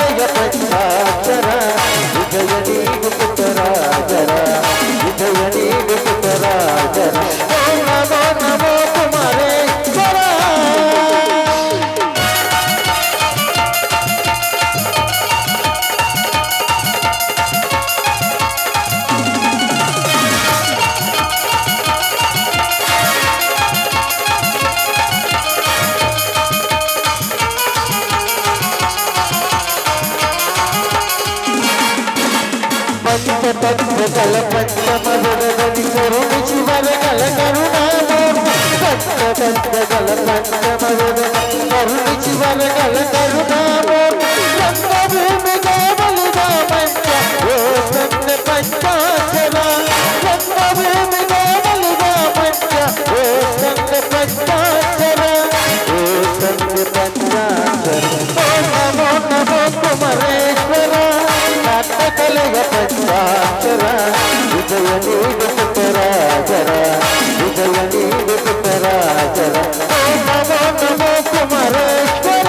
ಕಲೆಯ ಪಂಚಾಕ್ಷರ ವಿಜಯ ನೀಡು ಪುಟ್ಟರಾಜರ ವಿಜಯ ನೀಡು ಪುಟ್ಟರಾಜರ ಓಂ ನಮೋ ನಮೋ ಕುಮಾರೇಶ್ವರ ಪಂಚತತ್ವಗಳ ಪಂಚಮದಲ್ಲಿ ಕರುಣಿಸಿ ವರಗಳ ಕರುಣಾಮೂರ್ತಿ ಪಂಚತತ್ವಗಳ ಪಂಚಮದಲ್ಲಿ ಕರುಣಿಸಿ ವರಗಳ ಕರುಣಾಮೂರ್ತಿ ರಂಗಭೂಮಿಗೆ ಬಲಿದ ಪಂಚ ಓ ತಂದೆ ಪಂಚಾಕ್ಷರ ರಂಗಭೂಮಿಗೆ ಬಲಿದ ಪಂಚ ಓ ತಂದೆ ಪಂಚಾಕ್ಷರ ಓ ತಂದೆ ಪಂಚಾಕ್ಷರ ಓ ನಮೋ ನಮೋ ಕುಮಾರೇಶ್ವರ ಕಲೆಯ ಪಂಚಾಕ್ಷರ ವಿಜಯ ನೀಡು ಪುಟ್ಟರಾಜರ ವಿಜಯ ನೀಡು ಪುಟ್ಟರಾಜರ ಓಂ ನಮೋ ನಮೋ ಕುಮಾರೇಶ್ವರ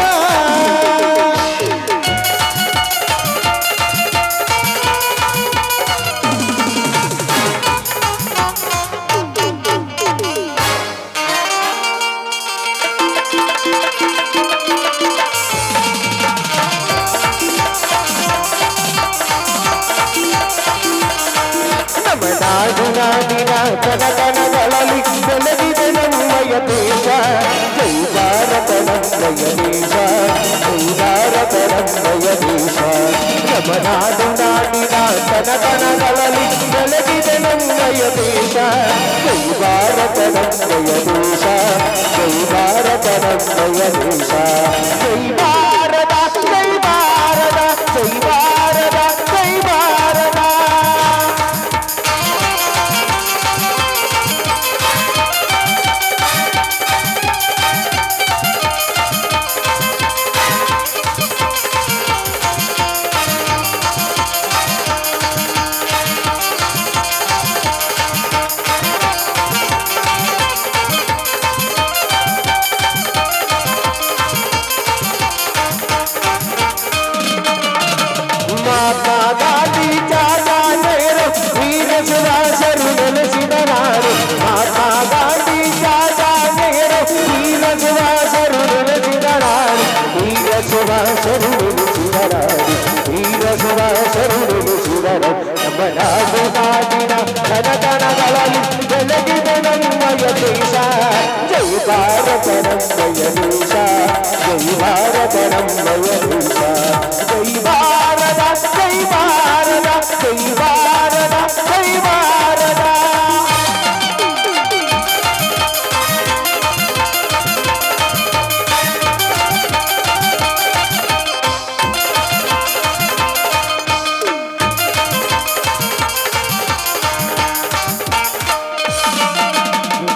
ನಾಡಿನ ಕನಕನಗಳಲ್ಲಿ ಬೆಳಗಿದೆ ನಮ್ಮಯ ದೇಶ ಜೈ ಭಾರತ ನಮ್ಮಯ ದೇಶ ಜೈ ಭಾರತ ನಮ್ಮಯ ದೇಶ ನಮ್ಮ ನಾಡಿನ ಕನಕನಗಳಲ್ಲಿ ಬೆಳಗಿದೆ ನಮ್ಮಯ ದೇಶ ಜೈ ಭಾರತ ನಮ್ಮಯ ದೇಶ ಜೈ ಭಾರತ ನಮ್ಮಯ ದೇಶ ಜೈ ಭಾರತ ಜೈ ಭಾರತ ಜೈ ಭಾರತ ಜೈ ಭಾರತ ನಾಡಿನ ಘನಗಣಗಳಲ್ಲಿ ಬೆಳಗಿದೆ ನಮ್ಮಯ ದೇಶ ಜೈ ಭಾರತ ನಮ್ಮಯ ದೇಶ ಜೈ ಭಾರತ ನಮ್ಮಯ ದೇಶ ಜೈ ಭಾರತ ಜೈ ಭಾರತ ಜೈ ಭಾರತ ಜೈ ಭಾರತ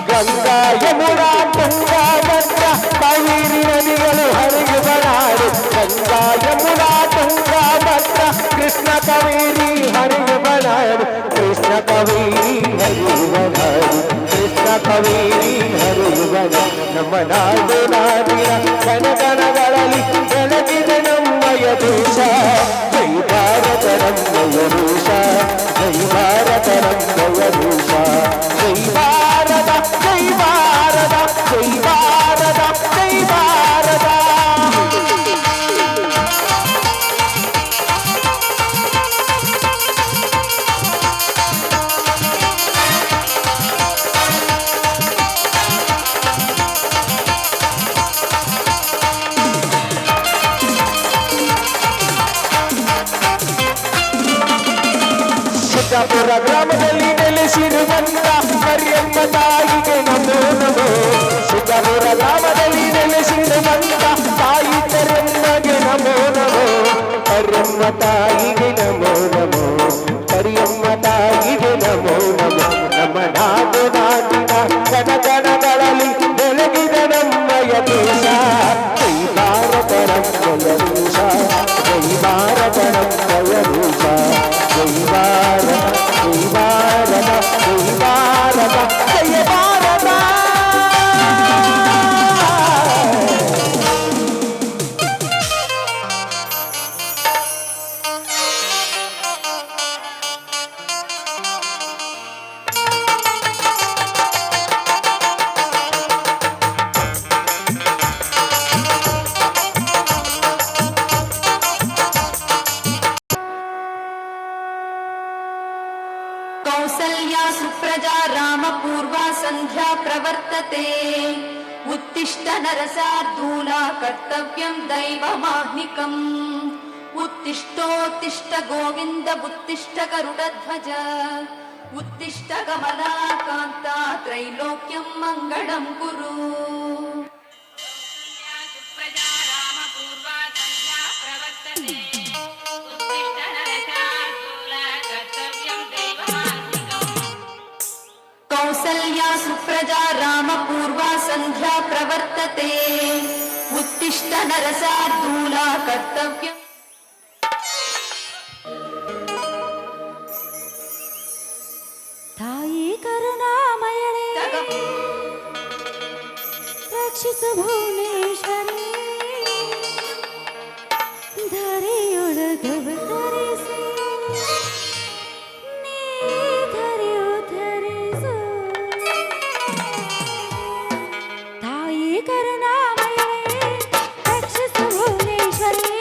ಗಂಗಾ ಯಮುನಾ ತುಂಗಾ ಭದ್ರಾ ಕಾವೇರಿ ನದಿಗಳು ಹರಿದು ಬರಾರು ಗಂಗಾ ಯಮುನಾ ತುಂಗಾ ಭದ್ರಾ ಕೃಷ್ಣ ಕಾವೇರಿ ಹರಿದು ಬರಾರು ಕೃಷ್ಣ ಕಾವೇರಿ ಹರಿದು ಬರಾರು ಕೃಷ್ಣ ಕಾವೇರಿ ಹರಿದು ಬರಾರು ನಮ್ಮ ನಾಡಿನ ಕನಕನಗಳಲ್ಲಿ ಬೆಳಗಿದೆ ನಮ್ಮಯ ದೇಶ ಜೈ ಭಾರತ ನಮ್ಮಯ ದೇಶ ಜೈ ಭಾರತ ನಮ್ಮಯ ದೇಶ ಜೈ ಭಾರತ ಜೈ ಭಾರತ ಜೈ ಭಾರತ ಜೈ ಭಾರತ ಸಿದ್ದಾಪುರ ಗ್ರಾಮದಲ್ಲಿ ನೆಲೆಸಿರುವಂತ ಕರಿಯಮ್ಮ ತಾಯಿಗೆ ನಮೋ ನಮೋ ಸಿದ್ದಾಪುರ ಗ್ರಾಮದಲ್ಲಿ ನೆಲೆಸಿರುವಂತ ತಾಯಿ ಕರಿಯಮ್ಮಗೆ ನಮೋ ನಮೋ ಕರಿಯಮ್ಮ ತಾಯಿಗೆ ನಮೋ ನಮೋ ಕರಿಯಮ್ಮ ತಾಯಿಗೆ ನಮೋ ನಮೋ ನಮ್ಮ ನಾಡಿನ ಕನಕನಗಳಲ್ಲಿ ಬೆಳಗಿದೆ ನಮ್ಮಯ ದೇಶ ಜೈ ಭಾರತ ನಮ್ಮಯ ದೇಶ ಜೈ ಭಾರತ ನಮ್ಮಯ ದೇಶ ಜೈ ಭಾರತ ಜೈ ಭಾರತ ಜೈ ಭಾರತ ಜಯ ಭಾರತ कौसल्या सुप्रजा रामपूर्वा सन्ध्या प्रवर्तते उत्तिष्ठ नरसार्दूला कर्तव्यं दैवमाह्निकम् उत्तिष्ठोत्तिष्ठ गोविन्द उत्तिष्ठ गरुडध्वज उत्तिष्ठ कमलाकान्ता त्रैलोक्यं मङ्गलं कुरु। कौसल्या सुप्रजा रामपूर्वा सन्ध्या प्रवर्तते उत्तिष्ठ नरसार्दूला कर्तव्यम्। ತಾಯಿ ಕರುಣಾಮಯಳೇ ರಕ್ಷಿಸು ಭುವನೇಶ್ವರಿ ಧರೆಯೊಳಗವತರಿಸಿ ನೀ ಧರೆಯು ಧರಿಸು ತಾಯಿ ಕರುಣಾಮಯಳೇ ರಕ್ಷಿಸು ಭುವನೇಶ್ವರಿ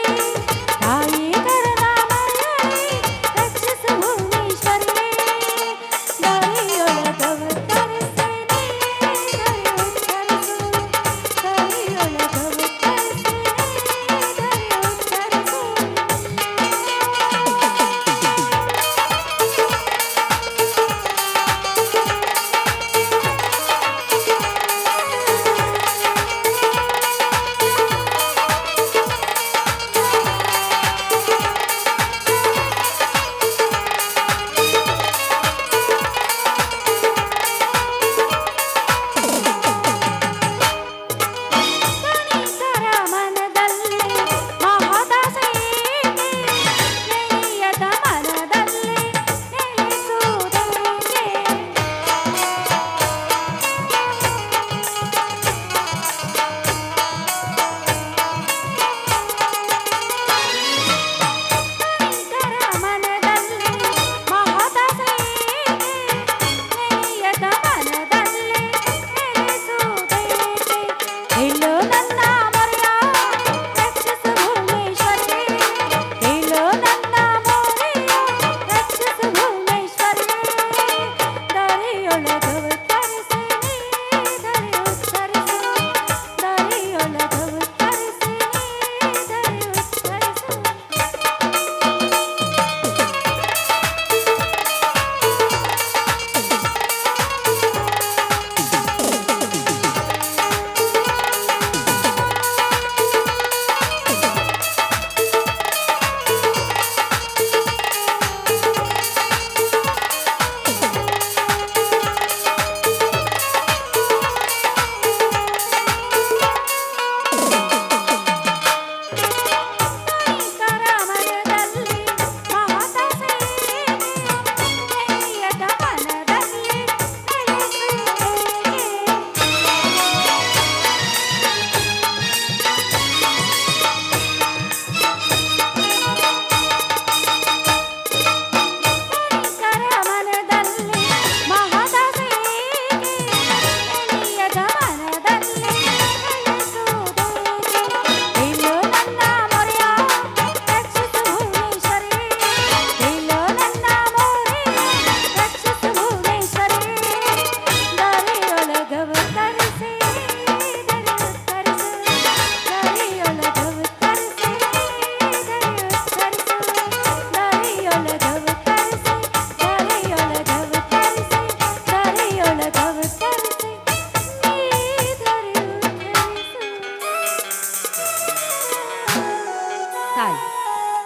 ತಾಯಿ ಕರುಣಾಮಯಳೇ ರಕ್ಷಿಸು ಭುವನೇಶ್ವರಿ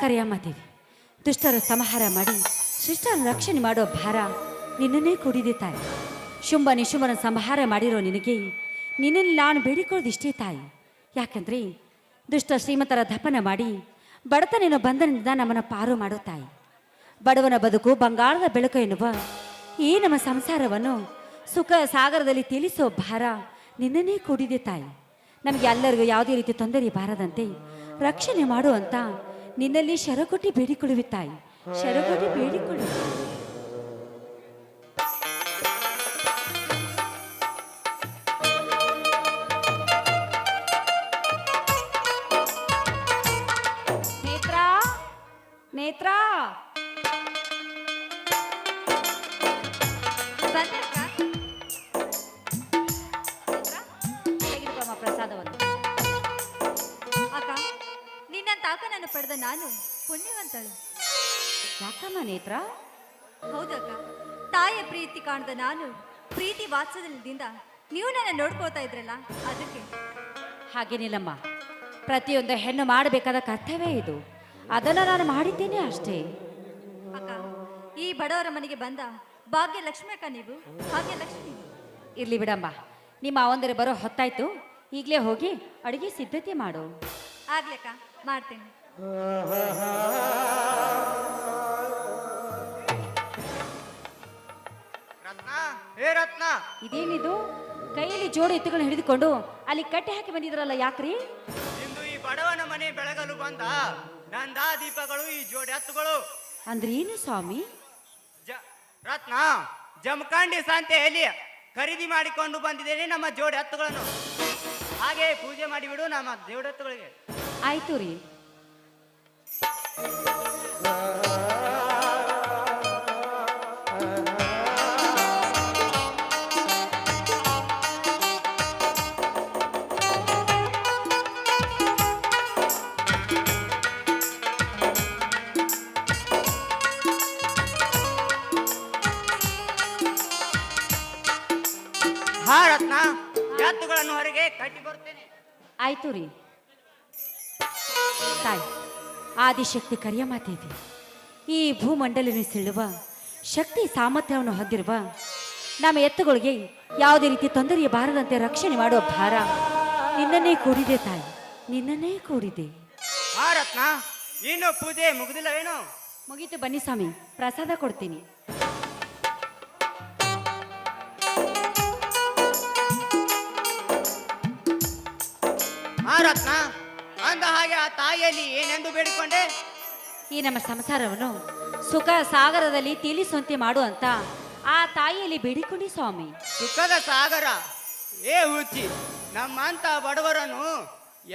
ಕರೆಯಮ್ಮದೇವಿ ದುಷ್ಟರ ಸಂಹಾರ ಮಾಡಿ ಶಿಷ್ಟರ ರಕ್ಷಣೆ ಮಾಡೋ ಭಾರ ನಿನ್ನನ್ನೇ ಕೂಡಿದೆ ತಾಯಿ. ಶುಂಭ ನಿಶುಂಭನ ಸಂಹಾರ ಮಾಡಿರೋ ನಿನಗೆ ನಿನ್ನಲ್ಲಿ ನಾನು ಬೇಡಿಕೊಳ್ಳೋದಿಷ್ಟೇ ತಾಯಿ. ಯಾಕಂದರೆ ದುಷ್ಟ ಶ್ರೀಮಂತರ ದಪನ ಮಾಡಿ ಬಡತನ ಬಂಧನದಿಂದ ನಮ್ಮನ್ನು ಪಾರು ಮಾಡೋ ತಾಯಿ. ಬಡವನ ಬದುಕು ಬಂಗಾಳದ ಬೆಳಕು ಎನ್ನುವ ಈ ನಮ್ಮ ಸಂಸಾರವನ್ನು ಸುಖ ಸಾಗರದಲ್ಲಿ ತಿಳಿಸೋ ಭಾರ ನಿನ್ನನ್ನೇ ಕೂಡಿದೆ ತಾಯಿ. ನಮಗೆ ಎಲ್ಲರಿಗೂ ಯಾವುದೇ ರೀತಿ ತೊಂದರೆ ಬಾರದಂತೆ ರಕ್ಷಣೆ ಮಾಡುವಂತ ನಿನ್ನಲ್ಲಿ ಶರಕೊಟ್ಟಿ ಬೇಡಿಕೊಳ್ಳುವೆ ತಾಯಿ, ಶರಕೊಟ್ಟಿ ಬೇಡಿಕೊಳ್ಳುವೆ. ನೇತ್ರ ನೇತ್ರ ನಾನು ಪುಣ್ಯವಂತಳು. ಯಾಕಮ್ಮ ನೇತ್ರ? ಹೌದಕ್ಕ, ತಾಯಿಯ ಪ್ರೀತಿ ಕಾಣದ ನಾನು ಪ್ರೀತಿ ವಾತ್ಸಲ್ಯದಿಂದ ನೀವು ನನ್ನ ನೋಡ್ಕೋತಾ ಇದ್ರಲ್ಲ, ಅದಕ್ಕೆ. ಹಾಗೇನಿಲ್ಲಮ್ಮ, ಪ್ರತಿಯೊಂದು ಹೆಣ್ಣು ಮಾಡಬೇಕಾದ ಕರ್ತವ್ಯ ಇದು. ಅದನ್ನು ನಾನು ಮಾಡಿದ್ದೇನೆ ಅಷ್ಟೇ. ಅಕ್ಕ, ಈ ಬಡವರ ಮನೆಗೆ ಬಂದ ಭಾಗ್ಯ ಲಕ್ಷ್ಮಿ ಅಕ್ಕ ನೀವು, ಭಾಗ್ಯ ಲಕ್ಷ್ಮಿ. ಇರ್ಲಿ ಬಿಡಮ್ಮ, ನಿಮ್ಮ ಅವಂದರೆ ಬರೋ ಹೊತ್ತಾಯ್ತು. ಈಗಲೇ ಹೋಗಿ ಅಡುಗೆ ಸಿದ್ಧತೆ ಮಾಡು. ಆಗ್ಲಕ್ಕ, ಮಾಡ್ತೇನೆ. ರತ್ನ, ಹೇ ರತ್ನ, ಇದೇನಿದು? ಕೈಯಲ್ಲಿ ಜೋಡಿ ಎತ್ತುಗಳನ್ನ ಹಿಡಿದುಕೊಂಡು ಅಲ್ಲಿ ಕಟ್ಟಿ ಹಾಕಿ ಬಂದಿದ್ರಲ್ಲ, ಯಾಕ್ರಿ? ಇಂದು ಈ ಬಡವನ ಮನೆ ಬೆಳಗಲು ಬಂದ ನಂದಾ ದೀಪಗಳು ಈ ಜೋಡಿ ಹತ್ತುಗಳು. ಅಂದ್ರೆ ಏನು ಸ್ವಾಮಿ? ರತ್ನ, ಜಮಖಂಡಿ ಸಂತೆಯಲ್ಲಿ ಖರೀದಿ ಮಾಡಿಕೊಂಡು ಬಂದಿದ್ದೇನೆ ನಮ್ಮ ಜೋಡಿ ಹತ್ತುಗಳನ್ನು. ಹಾಗೆ ಪೂಜೆ ಮಾಡಿಬಿಡು ನಮ್ಮ ಜೋಡಿ ಹತ್ತುಗಳಿಗೆ. ಆಯ್ತು ರೀ. ಹಾ ರತ್ನ, ಎತ್ತುಗಳನ್ನು ಹೊರಗೆ ಕಟ್ಟಿ ಬರ್ತೇನೆ. ಆಯ್ತು ರೀ. ತಾಯಿ ಆದಿಶಕ್ತಿ ಕರಿಯಮಾತೇವಿ, ಈ ಭೂಮಂಡಲವನ್ನು ಸೆಳುವ ಶಕ್ತಿ ಸಾಮರ್ಥ್ಯವನ್ನು ಹೊಂದಿರುವ ನಮ್ಮ ಎತ್ತುಗಳಿಗೆ ಯಾವುದೇ ರೀತಿ ತೊಂದರೆಯ ಬಾರದಂತೆ ರಕ್ಷಣೆ ಮಾಡುವ ಭಾರ ನಿನ್ನನ್ನೇ ಕೂಡಿದೆ ತಾಯಿ, ನಿನ್ನನ್ನೇ ಕೂಡಿದೆ. ಹಾ ರತ್ನ, ಇನ್ನು ಪೂಜೆ ಮುಗಿದಿಲ್ಲ ಏನು? ಮುಗೀತು, ಬನ್ನಿ ಸ್ವಾಮಿ, ಪ್ರಸಾದ ಕೊಡ್ತೀನಿ. ಹಾ ರತ್ನ, ಅಂದ ಹಾಗೆ ಆ ತಾಯಿಯಲ್ಲಿ ಏನೆಂದು ಬೇಡಿಕೊಂಡೆ? ಈ ನಮ್ಮ ಸಂಸಾರವನ್ನು ಸುಖ ಸಾಗರದಲ್ಲಿ ತೇಲಿಸುವಂತೆ ಮಾಡುವಂತ ಆ ತಾಯಿಯಲ್ಲಿ ಬೇಡಿಕೊಂಡಿ ಸ್ವಾಮಿ. ಸುಖದ ಸಾಗರ? ಏ ಹುಚ್ಚಿ, ನಮ್ಮಂತ ಬಡವರನ್ನು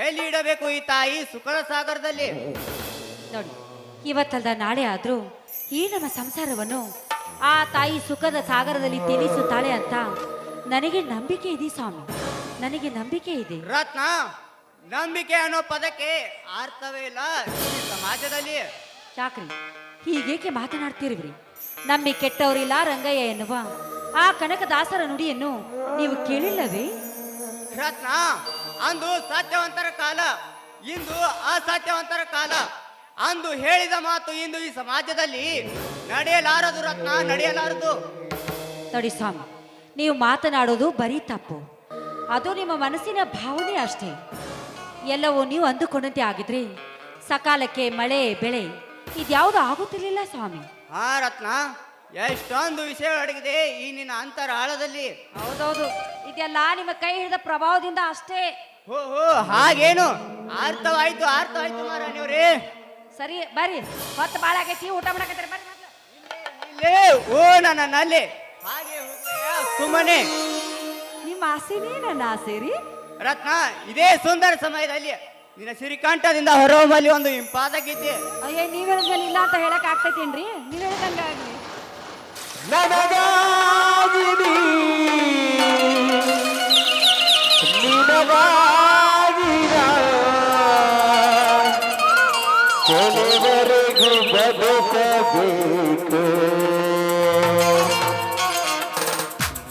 ಎಲ್ಲಿ ಇಡಬೇಕು ಈ ತಾಯಿ ಸುಖದ ಸಾಗರದಲ್ಲಿ? ನೋಡಿ, ಇವತ್ತಲ್ದ ನಾಳೆ ಆದ್ರೂ ಈ ನಮ್ಮ ಸಂಸಾರವನ್ನು ಆ ತಾಯಿ ಸುಖದ ಸಾಗರದಲ್ಲಿ ತೇಲಿಸುತ್ತಾಳೆ ಅಂತ ನನಗೆ ನಂಬಿಕೆ ಇದೆ ಸ್ವಾಮಿ, ನನಗೆ ನಂಬಿಕೆ ಇದೆ. ರತ್ನ, ನಂಬಿಕೆ ಅನ್ನೋ ಪದಕ್ಕೆ ಅರ್ಥವೇ ಇಲ್ಲ ಈ ಸಮಾಜದಲ್ಲಿ. ಯಾಕ್ರಿ ಹೀಗೇಕೆ ಮಾತನಾಡ್ತಿರುವಿರಿ? ನಂಬಿ ಕೆಟ್ಟವರಿಲ್ಲ ರಂಗಯ್ಯ ಎನ್ನುವ ಆ ಕನಕದಾಸರ ನುಡಿಯನ್ನು ನೀವು ಕೇಳಿಲ್ಲವೇ? ರತ್ನ, ಅಂದು ಸತ್ಯವಂತರ ಕಾಲ, ಇಂದು ಅಸತ್ಯವಂತರ ಕಾಲ. ಅಂದು ಹೇಳಿದ ಮಾತು ಇಂದು ಈ ಸಮಾಜದಲ್ಲಿ ನಡೆಯಲಾರದು ರತ್ನ, ನಡೆಯಲಾರದು. ನೋಡಿ ಸ್ವಾಮಿ, ನೀವು ಮಾತನಾಡೋದು ಬರೀ ತಪ್ಪು. ಅದು ನಿಮ್ಮ ಮನಸ್ಸಿನ ಭಾವನೆ ಅಷ್ಟೇ. ಎಲ್ಲವೂ ನೀವು ಅಂದುಕೊಂಡಂತೆ ಆಗಿದ್ರೆ ಸಕಾಲಕ್ಕೆ ಮಳೆ ಬೆಳೆ ಇದ್ಯಾವುದು ಆಗುತ್ತಿರಲಿಲ್ಲ ಸ್ವಾಮಿ. ಹಾ ರತ್ನ, ಎಷ್ಟೊಂದು ವಿಷಯ ಅಡಗಿದೆ ಈ ನಿನ್ನ ಅಂತರ ಆಳದಲ್ಲಿ. ಹೌದೌದು, ಇದೆಲ್ಲ ನಿಮ್ಮ ಕೈ ಹಿಡಿದ ಪ್ರಭಾವದಿಂದ ಅಷ್ಟೇ. ಹೋ ಹೋ, ಹಾಗೇನು? ಅರ್ಥವಾಯ್ತು, ಅರ್ಥವಾಯ್ತು ಮಾರಾಣಿಯವ್ರೇ. ಸರಿ ಬರ್ರಿ, ಹೊತ್ತು ಭಾಳ ಆಗೈತಿ, ಊಟ ಮಾಡಕತ್ತೀರಿ ಬರ್ರಿ ಮೊದ್ಲು. ಇಲ್ಲೇ ಓ ನನ್ನ ನಲ್ಲಿ ಹಾಗೆ ಹೋಗ್ತೀಯಾ ಸುಮ್ಮನೆ? ನಿಮ್ಮ ಆಸೆನೇ ನನ್ನ ಆಸೆ ರೀ. ರತ್ನ, ಇದೇ ಸುಂದರ ಸಮಯದಲ್ಲಿ ನಿನ್ನ ಶ್ರೀಕಂಠದಿಂದ ಹೊರಹೊಮ್ಮಲಿ ಒಂದು ಇಂಪಾದ ಗೀತೆ. ಅಯ್ಯ, ನೀವ್ ಹೇಳಿದ್ಮೇಲೆ ಇಲ್ಲ ಅಂತ ಹೇಳಕ್ ಆಗ್ತೈತೇನ್ರಿ? ನೀವ್ ಹೇಳ್ದಂಗಾಗ್ಲಿ. ನನಗಾಗಿ ನಿನಗಾಗಿ ಕೊನೆವರೆಗೂ ಬದುಕಬೇಕು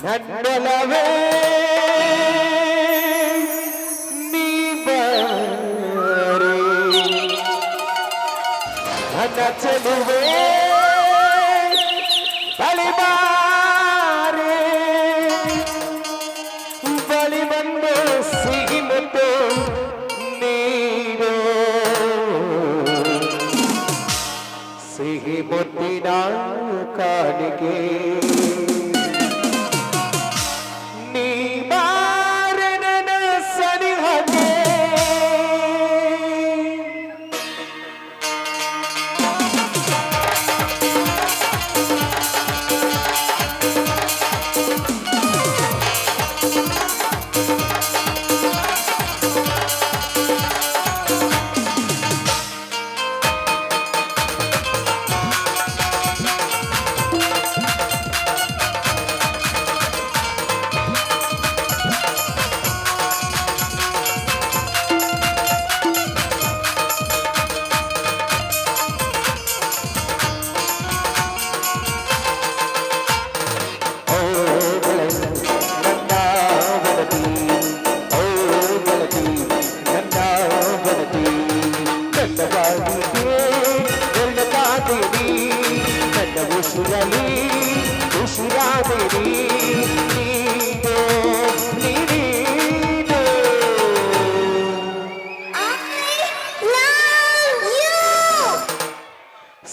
ನನ್ನಲವೇ ನೀ ಬರೆ ನನ್ನ ಚೆಲುವೆ ಬಳಿಬಾರೆ ಬಳಿ ಬಂದು ಸಿಹಿ ಮುತ್ತು ನೀಡು ಸಿಹಿ ಮುತ್ತಿನ ಕಾಣಿಕೆ ನೀ ಬಾರೆ ನನ್ನ ಸನಿಹಕ್ಕೆ ಉಸಿರಾದೆ ನೀನು, ನೀನು.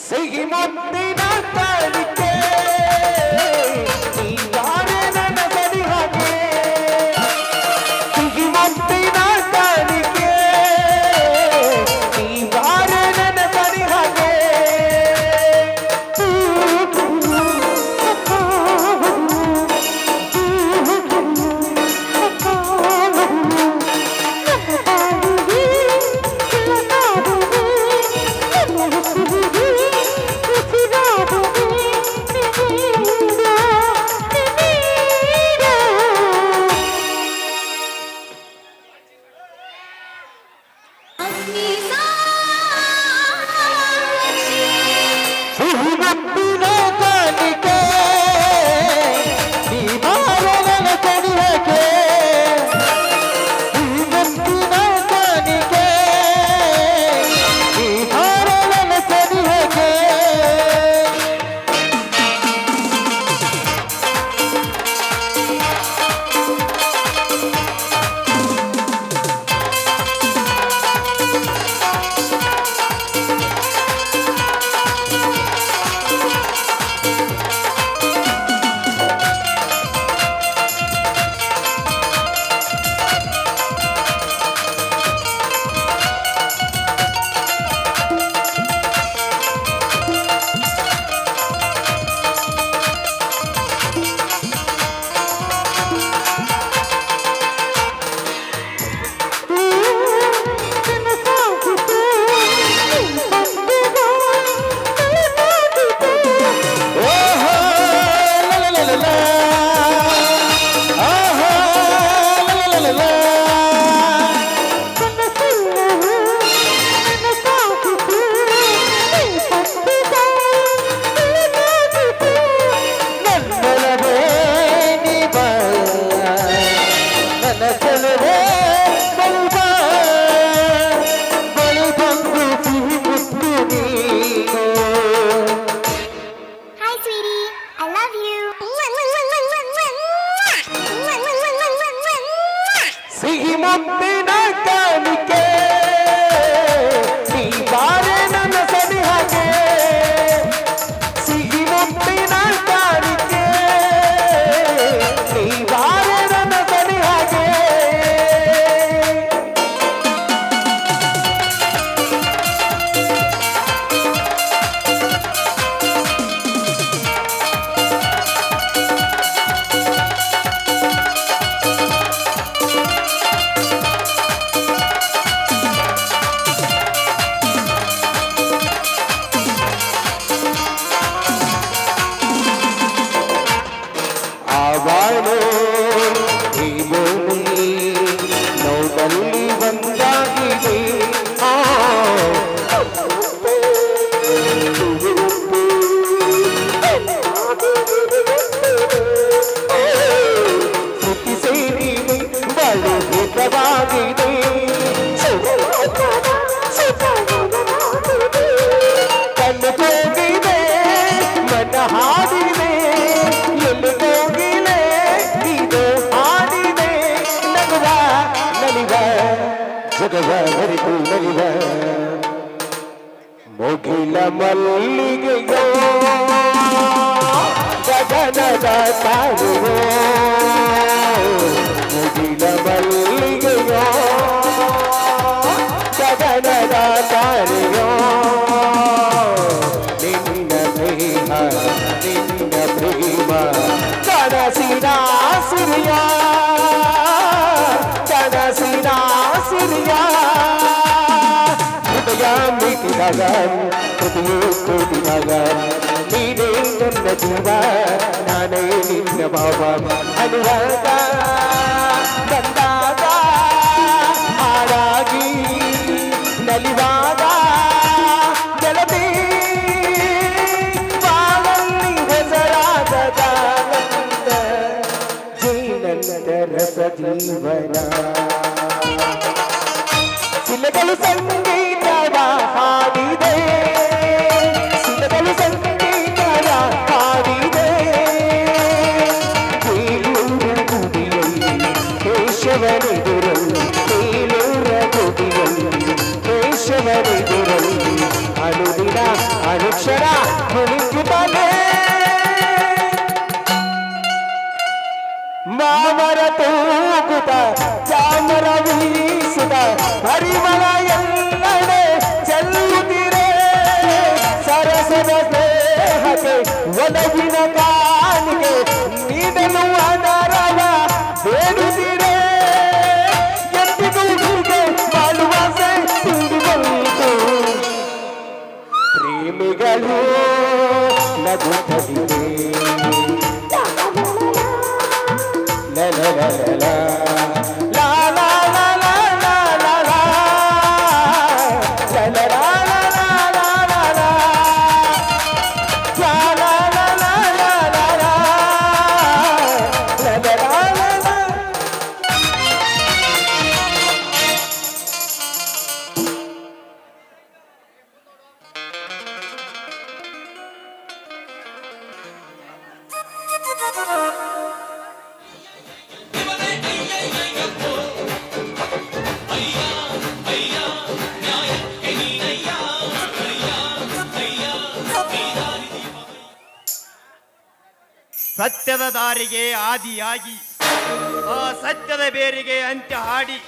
ಸಿಹಿ ಮುತ್ತಿನ ಕಾಣಿಕೆ ನೀವಾರೆ ನನ್ನ ಸರಿ ಹಾಗೆ. ಸಿಹಿ ಮುತ್ತಿನ ಕಾಣಿಕೆ ನೀವಾರೆ ನನ್ನ ಸರಿ ಹಾಗೆ. ಸಿಹಿ ಮುತ್ತಿನ ಕಾಣಿಕೆ ನೀವಾರೆ ನನ್ನ ಸರಿ ಹಾಗೆ. ಸಿಹಿ ಮುತ್ತಿನ ಕಾಣಿಕೆ ನೀವಾರೆ ನನ್ನ ಸರಿ ಹಾಗೆ. ಓಹೋ ಲಲಲಲಲ. ಆಹಾ ಲಲಲಲಲ. ನನ್ನೊಲವೇ ನೀ ಬಾ, ನನ್ನ ಸಲಹೆ ಬಲ್ಬಾ. ಬಳಿ ಬಂದು ಸಿಹಿ ಮುತ್ತು ನೀನು. Hi, sweetie. I love you. ಸಿಹಿ ಮುತ್ತಿನ ಕಾಣಿಕೆ ನೀವಾರೆ ನನ್ನ ಸರಿ ಹಾಗೆ. ಸಿಹಿ ಮುತ್ತಿನ ಕಾಣಿಕೆ ನೀವಾರೆ ನನ್ನ ಸರಿ ಹಾಗೆ. ಆವಾಳು ಈ ಭೂಮಿ ನೋಡಲ್ಲಿ ಒಂದಾಗಿದೆ. ಆ ಶ್ರುತಿ ಸೇರಿ ಬಲು ಹಿತವಾಗಿದೆ. ಕಣ್ಣು ಹೋಗಿದೆ ಮನ ಹಾಡಿದೆ. ಎಲ್ಲಿ ಹೋಗಿಲೆ ಇದು ಹಾಡಿದೆ. ನಗುವ ನಲಿವ ಜಗವ ಮರೆತು ನಲಿವ ಮುಗಿಲ ಮಲ್ಲಿಗೆಯೋ ಗಗನದ ತಾರೆಯೋ. ಮುಗಿಲ ಮಲ್ಲಿಗೆಯೋ ಗಗನದ ತಾರೆಯೋ. ನಿನ್ನ ಪ್ರೇಮ ನಿನ್ನ ಪ್ರೇಮ ಕನಸಿನ ಸಿರಿಯ ಕನಸಿನ ಸಿರಿಯ. ಹೃದಯ ಮಿಟಿದಾಗ ಹೃದಯ ಕೂಡಿದಾಗ ನೀನೇ ನನ್ನ ಜೀವ ನಾನೇ ನಿನ್ನ ಭಾವ. ಅನುರಾಗ ಬಂದಾಗ ಹಾಡಾಗಿ ನಲಿವಾಗ ಗೆಳತಿ ಬಾಳಲ್ಲಿ ಹೆಸರಾದ ಜೀನಂದ ರಸ ಜೀವನ. ಶಿಲೆಗಳು ಸಂಗೀತವ ಹಾಡಿದೆ. ಶಿಲೆಗಳು ಸಂಗೀತವ ಹಾಡಿದೆ. ಹಾಡುತ್ತ ಚಾಮರ ವೀಸುತ್ತ ಹರಿಮಳ ಎಲ್ಲೆಡೆ ಚೆಲ್ಲುತ್ತಿರೆ ಸರಸದ ಸ್ನೇಹಕ್ಕೆ ಒದಗಿನ ಕಾಣಿಕೆ ನೀಡಲು ಅದರವ ಬೇಡುತ್ತಿರೆ ಎಂದಿಗೂ ಹೀಗೆ ಬಾಳುವಾಸೆ ತುಂಬಿಕೊಂಡು ಪ್ರೇಮಿಗಳು ನಗುತ್ತಲಿವೆ ಸತ್ಯದ ದಾರಿಗೆ ಆದಿಯಾಗಿ ಆ ಸತ್ಯದ ಬೇರಿಗೆ ಅಂತ್ಯ ಹಾಡಿ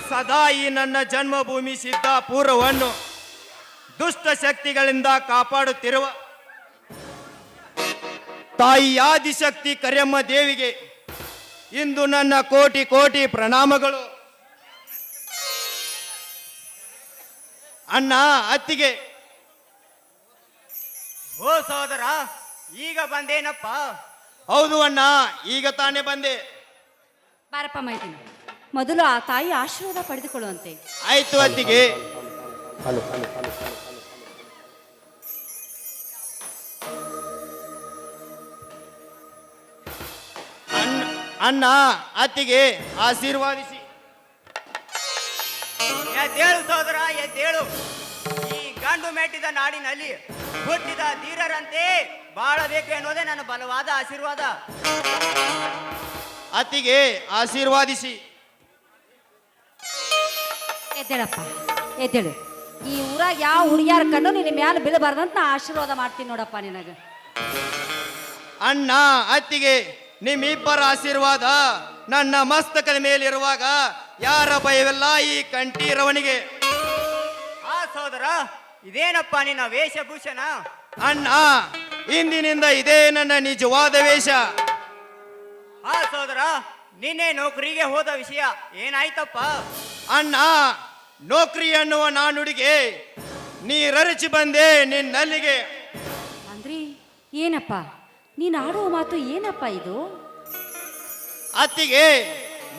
ಸದಾ ಈ ನನ್ನ ಜನ್ಮಭೂಮಿ ಸಿದ್ದಾಪುರವನ್ನು ದುಷ್ಟ ಶಕ್ತಿಗಳಿಂದ ಕಾಪಾಡುತ್ತಿರುವ ತಾಯಿ ಆದಿಶಕ್ತಿ ಕರಿಯಮ್ಮ ದೇವಿಗೆ ಇಂದು ನನ್ನ ಕೋಟಿ ಕೋಟಿ ಪ್ರಣಾಮಗಳು. ಅಣ್ಣ ಅತ್ತಿಗೆ. ಓ ಸಹೋದರ, ಈಗ ಬಂದೇನಪ್ಪ? ಹೌದು ಅಣ್ಣ, ಈಗ ತಾನೇ ಬಂದೆ. ಬಾರಪ್ಪ ಮೈದಿನ, ಮೊದಲು ಆ ತಾಯಿ ಆಶೀರ್ವಾದ ಪಡೆದುಕೊಳ್ಳುವಂತೆ. ಆಯ್ತು ಅತ್ತಿಗೆ. ಅಣ್ಣ ಅತ್ತಿಗೆ ಆಶೀರ್ವಾದಿಸಿ. ಎದ್ದೇಳು ಸಹೋದರ, ಎದ್ದೇಳು. ಈ ಗಂಡು ಮೆಟ್ಟಿದ ನಾಡಿನಲ್ಲಿ ಹುಟ್ಟಿದ ಧೀರರಂತೆ ಬಾಳಬೇಕು ಎನ್ನುವುದೇ ನನ್ನ ಬಲವಾದ ಆಶೀರ್ವಾದ. ಅತ್ತಿಗೆ ಆಶೀರ್ವಾದಿಸಿ. ಎದ್ದೇಳಪ್ಪ, ಎದ್ದೇಳು. ಈ ಊರಾಗ ಯಾವ ಹುಡುಗಿಯಾರ ಕಣ್ಣು ನಿನ್ನ ಮ್ಯಾಲ ಬೀಳಬಾರ್ದಂತ ಆಶೀರ್ವಾದ ಮಾಡ್ತೀನಿ ನೋಡಪ್ಪ ನಿನಗ. ಅಣ್ಣ ಅತ್ತಿಗೆ, ನಿಮ್ಮಿಬ್ಬರ ಆಶೀರ್ವಾದ ನನ್ನ ಮಸ್ತಕದ ಮೇಲಿರುವಾಗ ಯಾರ ಭಯವಿಲ್ಲ ಈ ಕಂಠೀರವನಿಗೆ. ಆ ಸಹೋದರ, ಇದೇನಪ್ಪ ನಿನ್ನ ವೇಷಭೂಷಣ? ಅಣ್ಣ, ಇಂದಿನಿಂದ ಇದೇ ನನ್ನ ನಿಜವಾದ ವೇಷ. ಆ ಸಹೋದರ, ನಿನ್ನೆ ನೌಕರಿಗೆ ಹೋದ ವಿಷಯ ಏನಾಯ್ತಪ್ಪ? ಅಣ್ಣ, ನೌಕರಿ ಅನ್ನುವ ನಾನುಡಿಗೆ ನೀರರಿಸಿ ಬಂದೆ ನಿನ್ನಲ್ಲಿಗೆ. ಅಂದ್ರಿ ಏನಪ್ಪ ನೀನು ಆಡುವ ಮಾತು ಏನಪ್ಪ ಇದು? ಅತ್ತಿಗೆ,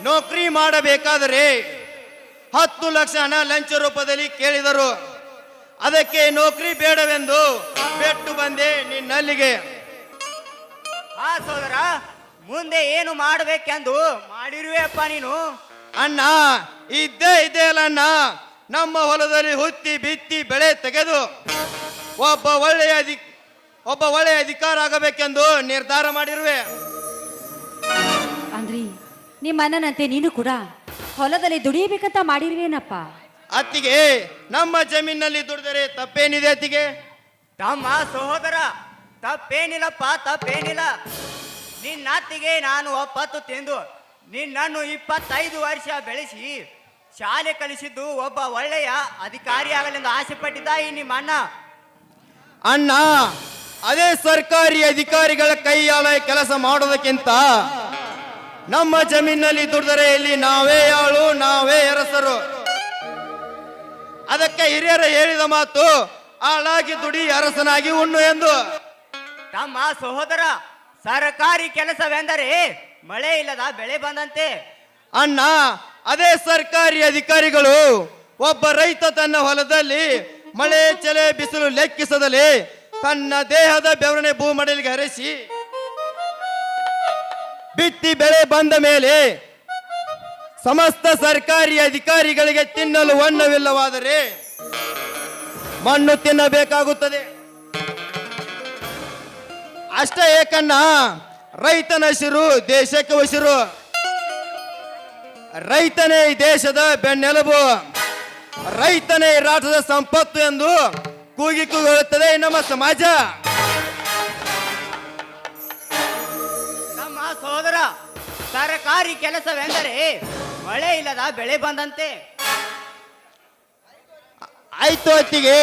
ನೌಕರಿ ಮಾಡಬೇಕಾದರೆ 10 ಲಕ್ಷ ಹಣ ಲಂಚ ರೂಪದಲ್ಲಿ ಕೇಳಿದರು. ಅದಕ್ಕೆ ನೌಕರಿ ಬೇಡವೆಂದು ಬಿಟ್ಟು ಬಂದೆ ನಿನ್ನಲ್ಲಿಗೆ. ಆ ಸೋದರ, ಮುಂದೆ ಏನು ಮಾಡಬೇಕೆಂದು ಮಾಡಿರುವೆಪ್ಪ ನೀನು? ಅಣ್ಣ, ಇದ್ದೇ ಅಲ್ಲ ಅಣ್ಣ, ನಮ್ಮ ಹೊಲದಲ್ಲಿ ಹುತ್ತಿ ಬಿತ್ತಿ ಬೆಳೆ ತೆಗೆದು ಒಬ್ಬ ಒಳ್ಳೆಯ ಅಧಿಕಾರ ಆಗಬೇಕೆಂದು ನಿರ್ಧಾರ ಮಾಡಿರುವೆ. ಅಂದ್ರಿ ನಿಮ್ಮ ಅಣ್ಣನಂತೆ ನೀನು ಕೂಡ ಹೊಲದಲ್ಲಿ ದುಡಿಯಬೇಕಂತ ಮಾಡಿರುವೇನಪ್ಪ? ಅತ್ತಿಗೆ, ನಮ್ಮ ಜಮೀನಲ್ಲಿ ದುಡಿದರೆ ತಪ್ಪೇನಿದೆ ಅತ್ತಿಗೆ? ತಮ್ಮ ಸಹೋದರ, ತಪ್ಪೇನಿಲ್ಲಪ್ಪ, ತಪ್ಪೇನಿಲ್ಲ. ನಿನ್ನ ಅತ್ತಿಗೆ ನಾನು ಒಪ್ಪತ್ತು ತಿಂದು ನಿನ್ನನ್ನು 25 ವರ್ಷ ಬೆಳೆಸಿ ಶಾಲೆ ಕಲಿಸಿದ್ದು ಒಬ್ಬ ಒಳ್ಳೆಯ ಅಧಿಕಾರಿ ಆಗಲೆಂದು ಆಸೆ ಪಟ್ಟಿದ್ದ ಈ ನಿಮ್ಮ ಅಣ್ಣ. ಅಣ್ಣ, ಅದೇ ಸರ್ಕಾರಿ ಅಧಿಕಾರಿಗಳ ಕೈಯಾಲ ಕೆಲಸ ಮಾಡೋದಕ್ಕಿಂತ ನಮ್ಮ ಜಮೀನಲ್ಲಿ ದುಡಿದರೆ ಇಲ್ಲಿ ನಾವೇ ಆಳು, ನಾವೇ ಅರಸರು. ಅದಕ್ಕೆ ಹಿರಿಯರ ಹೇಳಿದ ಮಾತು, ಆಳಾಗಿ ದುಡಿ ಅರಸನಾಗಿ ಉಣ್ಣು ಎಂದು. ತಮ್ಮ ಸಹೋದರ, ಸರ್ಕಾರಿ ಕೆಲಸವೆಂದರೆ ಮಳೆ ಇಲ್ಲದ ಬೆಳೆ ಬಂದಂತೆ. ಅಣ್ಣ, ಅದೇ ಸರ್ಕಾರಿ ಅಧಿಕಾರಿಗಳು ಒಬ್ಬ ರೈತ ತನ್ನ ಹೊಲದಲ್ಲಿ ಮಳೆ ಚಲೆ ಬಿಸಿಲು ಲೆಕ್ಕಿಸದಲ್ಲಿ ತನ್ನ ದೇಹದ ಬೆವರನೆ ಭೂಮಡಲಿಗೆ ಹರಿಸಿ ಬಿತ್ತಿ ಬೆಳೆ ಬಂದ ಮೇಲೆ ಸಮಸ್ತ ಸರ್ಕಾರಿ ಅಧಿಕಾರಿಗಳಿಗೆ ತಿನ್ನಲು ಅನ್ನವಿಲ್ಲವಾದರೆ ಮಣ್ಣು ತಿನ್ನಬೇಕಾಗುತ್ತದೆ. ಅಷ್ಟೇ ಏಕಣ್ಣ, ರೈತನ ಹಸಿರು ದೇಶಕ್ಕೆ ಉಸಿರು. ರೈತನೇ ಈ ದೇಶದ ಬೆನ್ನೆಲುಬು, ರೈತನೇ ಈ ರಾಷ್ಟ್ರದ ಸಂಪತ್ತು ಎಂದು ಕೂಗುತ್ತದೆ ನಮ್ಮ ಸಮಾಜ. ನಮ್ಮ ಸಹೋದರ, ಸರ್ಕಾರಿ ಕೆಲಸವೆಂದರೆ ಮಳೆ ಇಲ್ಲದ ಬೆಳೆ ಬಂದಂತೆ. ಆಯ್ತು ಅತ್ತಿಗೆ.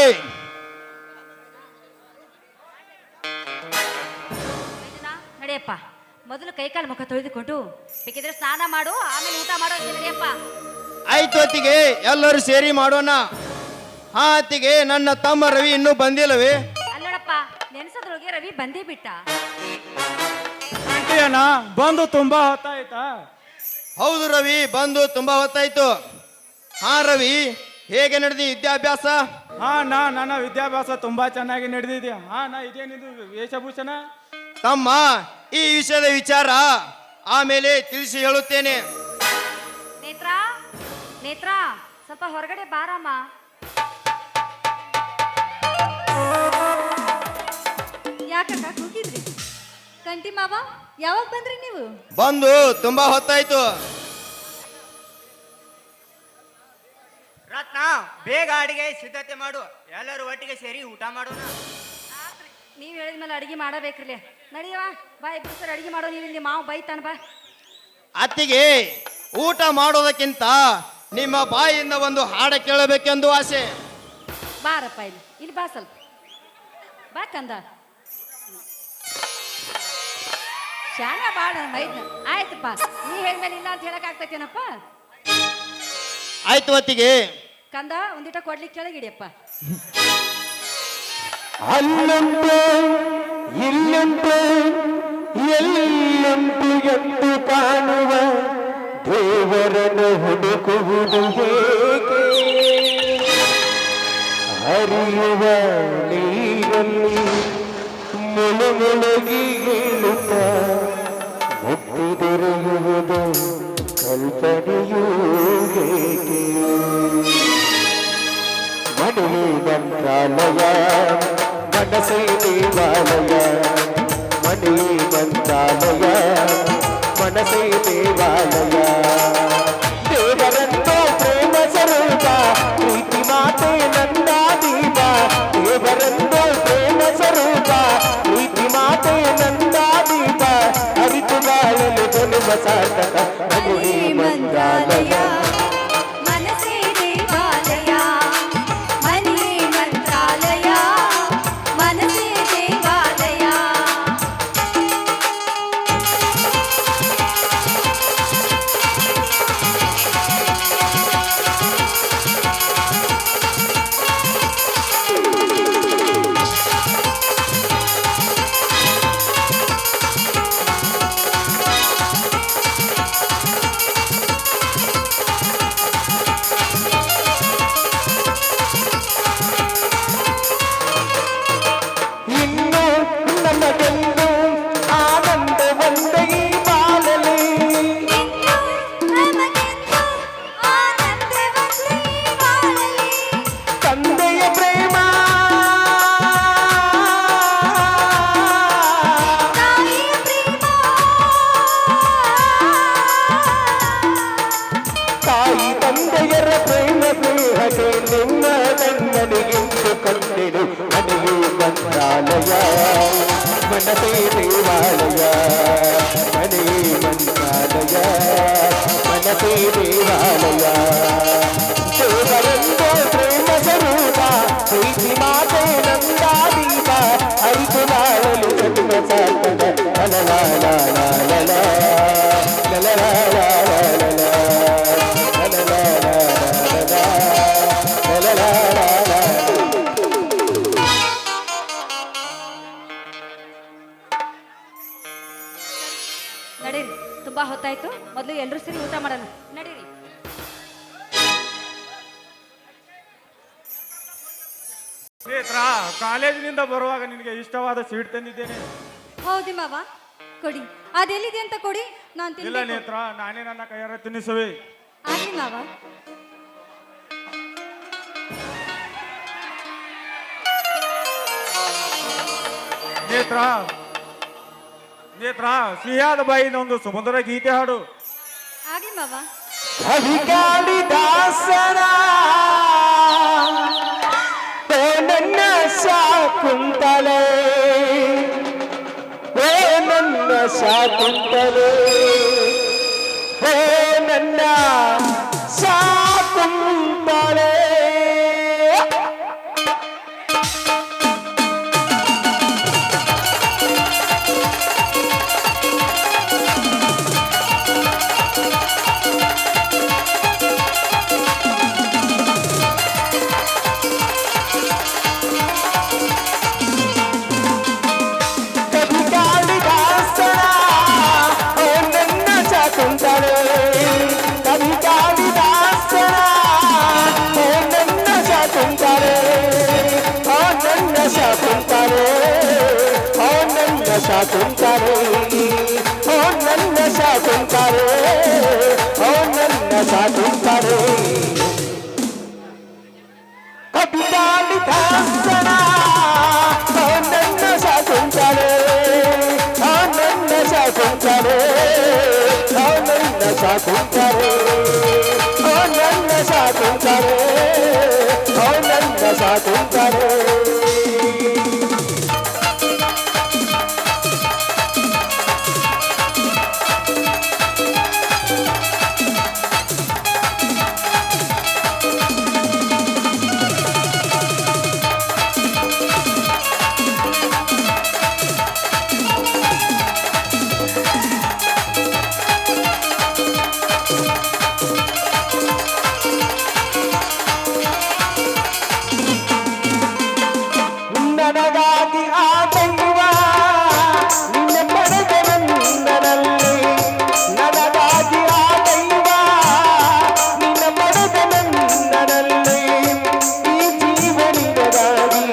ನಡೆಯಪ್ಪ, ಮೊದಲು ಕೈಕಾಲು ಮುಖ ತೊಳೆದುಕೊಂಡು ಬೇಕಿದ್ರೆ ಸ್ನಾನ ಮಾಡು, ಆಮೇಲೆ ಊಟ ಮಾಡೋ ಅಂತ ನಡೆಯಪ್ಪ. ಆಯ್ತು ಅತ್ತಿಗೆ, ಎಲ್ಲರೂ ಸೇರಿ ಮಾಡೋಣ. ಹಾ ಅತ್ತಿಗೆ, ನನ್ನ ತಮ್ಮ ರವಿ ಇನ್ನೂ ಬಂದಿಲ್ಲವೇ? ಅಲ್ಲೋಡಪ್ಪ, ನೆನೆಸೋದ್ರೊಳಗೆ ರವಿ ಬಂದೇ ಬಿಟ್ಟ. ಅಣ್ಣ ಬಂದು ತುಂಬಾ ಹೊತ್ತಾಯ್ತಾ? ಹೌದು ರವಿ, ಬಂದು ತುಂಬಾ ಹೊತ್ತಾಯ್ತು. ಹಾ ರವಿ, ಹೇಗೆ ನಡೆದಿ ವಿದ್ಯಾಭ್ಯಾಸ? ಹಾ ನನ್ನ ವಿದ್ಯಾಭ್ಯಾಸ ತುಂಬಾ ಚೆನ್ನಾಗಿ ನಡೆದಿದೆ. ಇದೇನಿದು ವೇಷಭೂಷಣ? ತಮ್ಮ, ಈ ವಿಷಯದ ವಿಚಾರ ಆಮೇಲೆ ತಿಳಿಸಿ ಹೇಳುತ್ತೇನೆ. ನೇತ್ರಾ, ನೇತ್ರಾ, ಸ್ವಲ್ಪ ಹೊರಗಡೆ ಬಾರಮ್ಮ. ಯಾಕಕ್ಕ ಕೂಗಿದ್ರಿ? ಕಂಟಿ ಮಾವ, ಯಾವಾಗ ಬಂದ್ರಿ ನೀವು? ಬಂದು ತುಂಬಾ ಹೊತ್ತಾಯ್ತು. ರತ್ನ, ಬೇಗ ಅಡಿಗೆ ಸಿದ್ಧತೆ ಮಾಡು. ಎಲ್ಲರೂ ಒಟ್ಟಿಗೆ ಸೇರಿ ಊಟ ಮಾಡೋಣ. ನೀವು ಹೇಳಿದ್ಮೇಲೆ ಅಡಿಗೆ ಮಾಡಬೇಕ್ರಲ್ಲೇ. ನಡಿಯವ ಬಾ, ಇಬ್ರು ಸರ್ ಅಡಿಗೆ ಮಾಡೋ. ನೀವು ಮಾವು ಬೈತಾನ ಬಾ. ಅತ್ತಿಗೆ, ಊಟ ಮಾಡೋದಕ್ಕಿಂತ ನಿಮ್ಮ ಬಾಯಿಯಿಂದ ಒಂದು ಹಾಡ ಕೇಳಬೇಕೆಂದು ಆಸೆ. ಬಾರಪ್ಪ, ಇಲ್ಲಿ ಬಾ, ಸ್ವಲ್ಪ ಬಾ ಕಂದ. ಶಾನ ಬಾಳ ಮೈದ್ನ. ಆಯ್ತಪ್ಪ, ನೀ ಹೇಳಿದ್ಮೇಲೆ ಇಲ್ಲ ಅಂತ ಹೇಳಕ್ ಆಗ್ತೈತೇನಪ್ಪ? ಆಯ್ತು ಅತ್ತಿಗೆ. ಕಂದ, ಒಂದಿಟ ಕೊಡ್ಲಿಕ್ಕೆ ಕೆಳಗಿಡಿಯಪ್ಪ. ಅಲ್ಲುಂಟು ಇಲ್ಲುಂಟು ಎಲ್ಲುಂಟು ಎಂದು ಕಾಣುವ ದೇವರನ್ನು ಹುಡುಕುವುದು ಹೇಗೆ? ಹರಿಯುವ ನೀರಲ್ಲಿ ಮುಳುಗಿ ಹೇಳುತ್ತ ಮುಟ್ಟಿದೆರೆಯುವುದು ಕಲ್ಪನೆಯೂ ಹೇಗೆ? ಮನೆಯೇ ಮಂತ್ರಾಲಯ, ಮನಸ್ಸೇ ದೇವಾಲಯ. ಮನೆಯೇ ಮಂತ್ರಾಲಯ, ಮನಸ್ಸೇ ದೇವಾಲಯ. ದೇವರನ್ನು ಪ್ರೇಮ ಸ್ವರೂಪ, ಪ್ರೀತಿ ಮಾತೆ ನಂದ ದೀಪ. ದೇವರನ್ನು ಪ್ರೇಮ ಸ್ವರೂಪ, ಪ್ರೀತಿ ಮಾತೆ ನಂದ ದೀಪ. ಅರಿತು ಬಾಳಲು ಜನ್ಮ ಸಾರ್ಥಕ. ಮನೆಯೇ ಮಂತ್ರಾಲಯ, ಮನಸ್ಸೇ ದೇವಾಲಯ. ಮನೆಯೇ ಮಂತ್ರಾಲಯ, ಮನಸ್ಸೇ ದೇವಾಲಯ. ಇನ್ನು ನಮಗೆಂದು ಆನಂದ ಒಂದೇ ಈ ಬಾಳಲಿ. ಇನ್ನು ನಮಗೆಂದು ಆನಂದವನ್ನೇ ಬಾಳಲಿ. ತಂದೆಯ ಪ್ರೇಮ, ತಾಯಿಯ ಪ್ರೇಮ, ತಾಯಿ ತಂದೆಯರ ಪ್ರೇಮ ದೇಹಕ್ಕೆ ನಿನ್ನ ಗಂಡನಿಗಿಂದು ಕಂಡೆನು. ಮನೆಯೇ ಮಂತ್ರಾಲಯ, ಮನಸ್ಸೇ ದೇವಾಲಯ. ಮನೆಯೇ ಮಂತ್ರಾಲಯ, ಮನಸ್ಸೇ ದೇವಾಲಯ. ದೇವರೆಂದು ಪ್ರೇಮ ಸ್ವರೂಪ, ಪ್ರೀತಿ ಮಾತೆ ನಂದ ದೀಪ. ಅರಿತು ಬಾಳಲು ಜನ್ಮ ಸಾರ್ಥಕ. ಲಲಲಾಲಾಲಾಲಲ, ಲಲಲಾಲಾಲಾಲಲ, ಲಲಲಾಲಾಲಾಲಲ, ಲಲಲಾಲಾಲಾಲಲ. ನಡೀರಿ, ತುಂಬಾ ಹೊತ್ತಾಯ್ತು. ಮೊದಲು ಎಲ್ಲರೂ ಸೇರಿ ಊಟ ಮಾಡೋಣ. ನಡೀರಿ. ನೇತ್ರ, ಕಾಲೇಜಿನಿಂದ ಬರುವಾಗ ನಿನಗೆ ಇಷ್ಟವಾದ ಸ್ವೀಟ್ ತಂದಿದ್ದೇನೆ. ಹೌದು ಮಾವ, ಕೊಡಿ. ಅದೆಲ್ಲಿದೆ ಅಂತ ಕೊಡಿ, ನಾನು ಇಲ್ಲ ತಿನ್ಬೇಕು. ನೇತ್ರ, ನಾನೇ ನನ್ನ ಕೈಯಾರ ತಿನ್ನಿಸುವೆ. ಆಗ್ಲಿ ಮಾವ. ನೇತ್ರ, ನೇತ್ರ, ಸಿಹಿಯಾದ ಬಾಯಿನ ಒಂದು ಸುಮಧುರ ಗೀತೆ ಹಾಡು. ಆಗ್ಲಿ ಮಾವ. ಕವಿಕಾಳಿದಾಸನ ಓ ನನ್ನ ಶಾಕುಂತಲೆ, ಓ ನನ್ನ ಶಾಕುಂತಲೆ. ನನ್ನ ಸಾಕುಂತಾಳೆ. ಕವಿ ಕಾಳಿದಾಸನ ಓ ನನ್ನ ಸಾಕುಂತಾಳೆ. ಕವಿ ಕಾಳಿದಾಸನ ಓ ನನ್ನ ಸಾಕುಂತಾಳೆ. ಓ ನನ್ನ ಸಾಕುಂತಾಳೆ. ಓ ನನ್ನ ಸಾಕುಂತಾಳೆ. ಓ ನನ್ನ ಸಾಕುಂತಾಳೆ. ಓ ನನ್ನ ಸಾಕುಂತಾಳೆ. ಕವಿ ಕಾಳಿದಾಸನ ಓ ನನ್ನ ಸಾಕುಂತಾಳೆ. ಓ ನನ್ನ ಸಾಕುಂತಾಳೆ. ಓ ನನ್ನ ಸಾಕುಂತಾಳೆ. ಓ ನನ್ನ ಸಾಕುಂತಾಳೆ. ಓ ನನ್ನ ಸಾಕುಂತಾಳೆ. ನನಗಾಗಿ ಆ ದೈವ ನಿನ್ನ ಪಡೆದ ನನ್ನಲ್ಲಿ. ನನಗಾಗಿ ಆ ದೈವ ನಿನ್ನ ಪಡೆದ ನನ್ನಲ್ಲಿ. ಈ ಜೀವನಿಗಾಗಿ,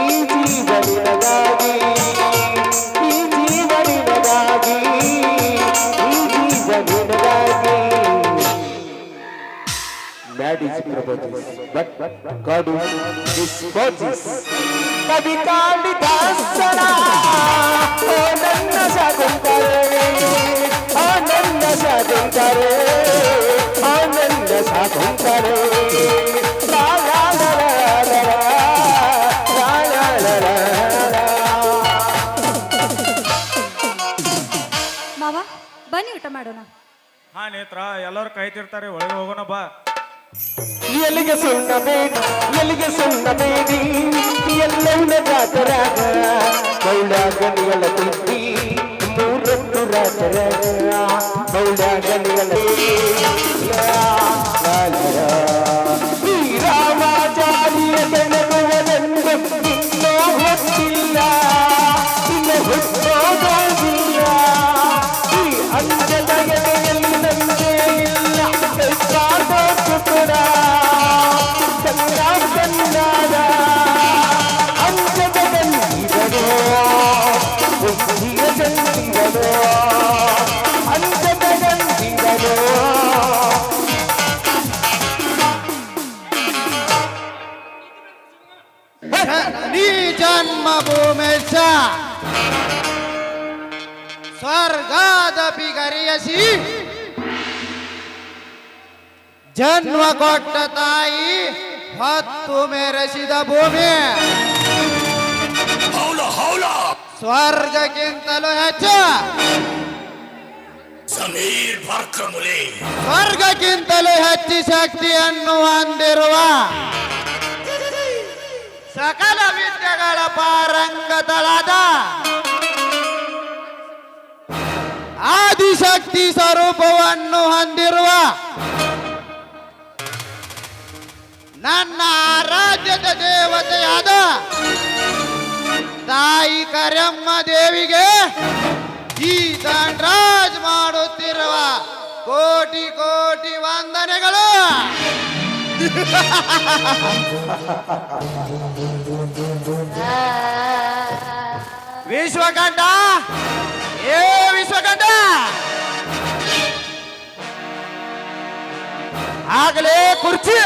ಈ ಜೀವನಿಗಾಗಿ, ಈ ಜೀವನಿಗಾಗಿ, ಈ ಜೀವನಿಗಾಗಿ. Marriage proposes, but God disposes. ಕವಿ ಕಾಳಿದಾಸನ ಓ ನನ್ನ ಸಾಕುಂತಾಳೆ. ಓ ನನ್ನ ಸಾಕುಂತಾಳೆ. ಓ ನನ್ನ ಸಾಕುಂತಾಳೆ. ಲಾ ಲಾ ಲಾ ಲಾ ಲಾ ಲಾ ಲಾ ಲಾ ಲಾ ಲಾ. ಮಾವ ಬನ್ನಿ ಊಟ ಮಾಡೋಣ. ಹಾ ನೇತ್ರ ಎಲ್ಲರೂ ಕಾಯ್ತಿರ್ತಾರೆ, ಒಳಗೆ ಹೋಗೋಣ ಬಾ. ಎಲ್ಲಿಗೆ ಸುಣ್ಣ ಬೇಡಿ, ಎಲ್ಲಿಗೆ ಸುಣ್ಣ ಬೇಡಿ, ಎಲ್ಲವನ್ನ ಜಾತರಾಗ ಬೌಳಾಗನಿಗಳ ತಿಂಡಿ ಮೂರೊಂದು ರಾಜರಾಗ ಬೌಳಾಗನಿಗಳ ಈ ರಾಮಾಚಾರಿಯ ಬೆಳಗುವನೆಂದು ಇನ್ನೂ ಹೊತ್ತಿಲ್ಲ, ಇನ್ನು ಹುಟ್ಟೋದಾಗಿಲ್ಲ. ಈ ಅಂಜದ ಎದೆಯಲ್ಲಿ ನಂದೇ ಇಲ್ಲ, ಬೇಕಾದೋ ಕುಟುರ ಚಂದ್ರ ಚಂದಾದ ಅಂಜದ ಗಂಧಿವನೋ ಬುದ್ಧಿಯ ಗಂಧಿವನೋ ಅಂಜದ ಗಂಧಿವನೋ. ನೀ ಜನ್ಮಭೂಮೇಶ ಸ್ವರ್ಗಾದಪಿ ಗರಿಯಸಿ ಜನ್ಮ ಕೊಟ್ಟ ತಾಯಿ ಹೊತ್ತು ಮೆರೆಸಿದ ಭೂಮಿ ಸ್ವರ್ಗಕ್ಕಿಂತಲೂ ಹೆಚ್ಚು, ಸ್ವರ್ಗಕ್ಕಿಂತಲೂ ಹೆಚ್ಚು ಶಕ್ತಿಯನ್ನು ಹೊಂದಿರುವ ಸಕಲ ವಿದ್ಯೆಗಳ ಪಾರಂಗತಳಾದ ಆದಿಶಕ್ತಿ ಸ್ವರೂಪವನ್ನು ಹೊಂದಿರುವ ನನ್ನ ಆರಾಧ್ಯದ ದೇವತೆಯಾದ ತಾಯಿ ಕರೆಮ್ಮ ದೇವಿಗೆ ಈ ದಂಡರಾಜ್ ಮಾಡುತ್ತಿರುವ ಕೋಟಿ ಕೋಟಿ ವಂದನೆಗಳು. ವಿಶ್ವಕಂಠ, ಏ ವಿಶ್ವಕಂಠ, ಆಗಲೇ ಕುರ್ಚಿ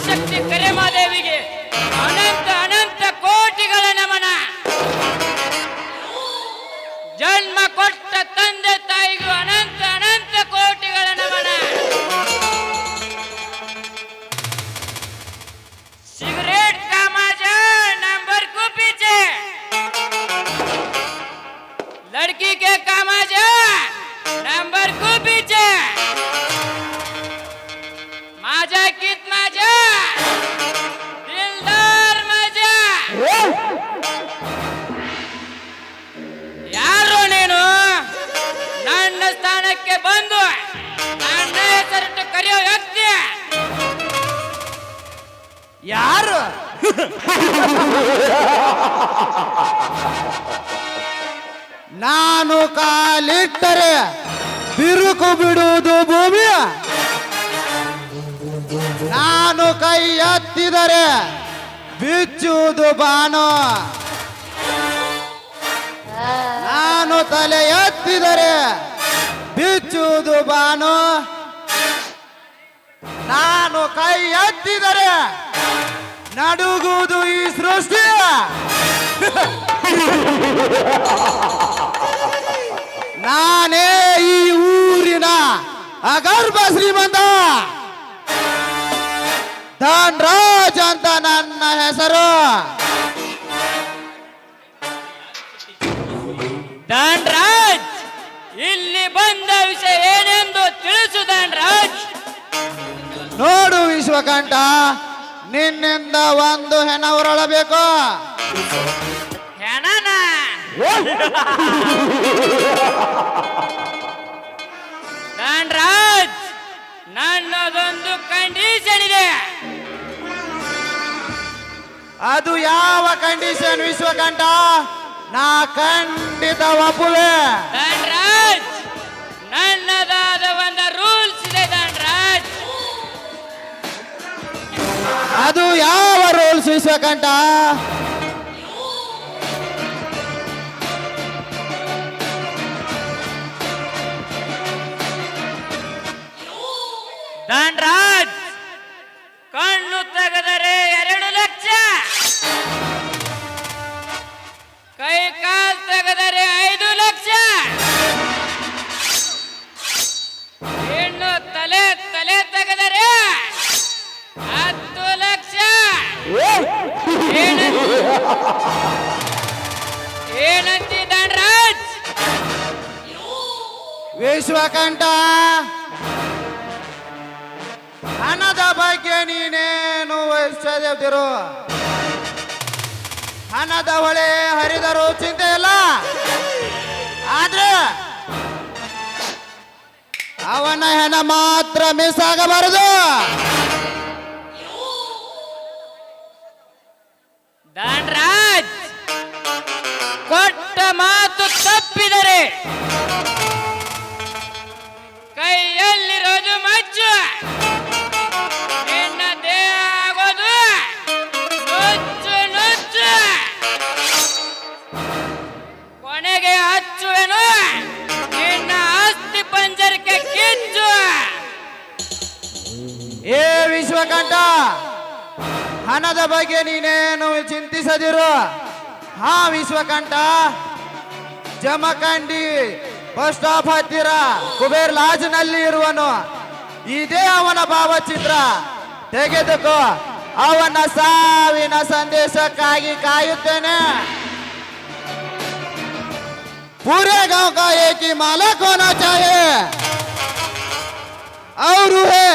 ಆದಿಶಕ್ತಿ ಕರೆಮಾದೇವಿಗೆ ಅನಂತ ಅನಂತ ಕೋಟಿಗಳ ನಮನ. ಜನ್ಮ ಕೊಟ್ಟ ತಂದೆ ತಾಯಿಗೂ ಅನಂತ ಅನಂತ ಕೋಟಿಗಳ ನಮನ. सिगरेट का मजा नंबर को पीछे, लड़की के का मजा नंबर को पीछे. मजा कित मजा, दिलदार मजा. ಯಾರು ನೀನು? ನನ್ನ ಸ್ಥಾನಕ್ಕೆ ಬಂದು ನನ್ನ ಹೆಸರಿಟ್ಟು ಕರೆಯೋ ವ್ಯಕ್ತಿ ಯಾರು? ನಾನು ಕಾಲಿಟ್ಟರೆ ಬಿರುಕು ಬಿಡುವುದು ಭೂಮಿ, ನಾನು ಕೈ ಎತ್ತಿದರೆ ಬಿಚ್ಚುವುದು ಬಾನು, ನಾನು ತಲೆ ಎತ್ತಿದರೆ ಬಿಚ್ಚುವುದು ಬಾನು, ನಾನು ಕೈ ಎತ್ತಿದರೆ ನಡುಗುವುದು ಈ ಸೃಷ್ಟಿ. ನಾನೇ ಈ ಊರಿನ ಅಗರ್ಭ ಶ್ರೀಮಂತ, ಧನ್ರಾಜ್ ಅಂತ ನನ್ನ ಹೆಸರು. ಧನ್ರಾಜ್, ಇಲ್ಲಿ ಬಂದ ವಿಷಯ ಏನೆಂದು ತಿಳಿಸು ಧನ್ರಾಜ್. ನೋಡು ವಿಶ್ವಕಂಠ, ನಿನ್ನಿಂದ ಒಂದು ಹೆಣ ಹೊರಳಬೇಕು. ಹೆಣನ? ಧನ್ರಾಜ್, ನನ್ನದೊಂದು ಕಂಡೀಷನ್ ಇದೆ. ಅದು ಯಾವ ಕಂಡೀಷನ್ ವಿಶ್ವಕಂಠ? ನಾ ಖಂಡಿತ ಒಪ್ಪುವೆ. ಧನ್ರಾಜ್, ನನ್ನದಾದ ಒಂದು ರೂಲ್ಸ್ ಇದೆ ಧನ್ರಾಜ್. ಅದು ಯಾವ ರೂಲ್ಸ್ ವಿಶ್ವಕಂಠ? ಧನ್ರಾಜ್, ಕಣ್ಣು ತೆಗೆದರೆ 2 ಲಕ್ಷ, ಕೈ ಕಾಲು ತೆಗೆದರೆ 5 ಲಕ್ಷ, ಇನ್ನು ತಲೆ ತೆಗೆದರೆ 10 ಲಕ್ಷ. ಏನಂತಿ ಧನ್ರಾಜ್? ವಿಶ್ವಕಂಠ, ಹಣದ ಬಗ್ಗೆ ನೀನೇನು ವಹಿಸದಿರು. ಹಣದ ಹೊಳೆ ಹರಿದರೂ ಚಿಂತೆ ಇಲ್ಲ, ಆದ್ರೆ ಅವನ ಹೆಣ ಮಾತ್ರ ಮಿಸ್ ಆಗಬಾರದು. ಧನ್ರಾಜ್, ಕೊಟ್ಟ ಮಾತು ತಪ್ಪಿದರೆ ಕೈಯಲ್ಲಿರೋದು ಮಚ್ಚು, ನಿನ್ನ ದೇಹ ಆಗೋದು ನುಚ್ಚು ನುಚ್ಚು. ಕೊನೆಗೆ ಹಚ್ಚುವೆನು ನಿನ್ನ ಆಸ್ತಿ ಪಂಜರಕ್ಕೆ ಕಿಚ್ಚು. ಏ ವಿಶ್ವಕಂಠ, ಹಣದ ಬಗ್ಗೆ ನೀನೇನು ಚಿಂತಿಸದಿರು. ಹಾ ವಿಶ್ವಕಂಠ, ಜಮಖಂಡಿ ಬಸ್ ಸ್ಟಾಪ್ ಹತ್ತಿರ ಕುಬೇರ್ ಲಾಜ್ ನಲ್ಲಿ ಇರುವನು. ಇದೇ ಅವನ ಭಾವಚಿತ್ರ. ತೆಗೆದುಕೋ, ಅವನ ಸಾವಿನ ಸಂದೇಶಕ್ಕಾಗಿ ಕಾಯುತ್ತೇನೆ. पूरे गांव का एक ही मालक होना चाहिए और है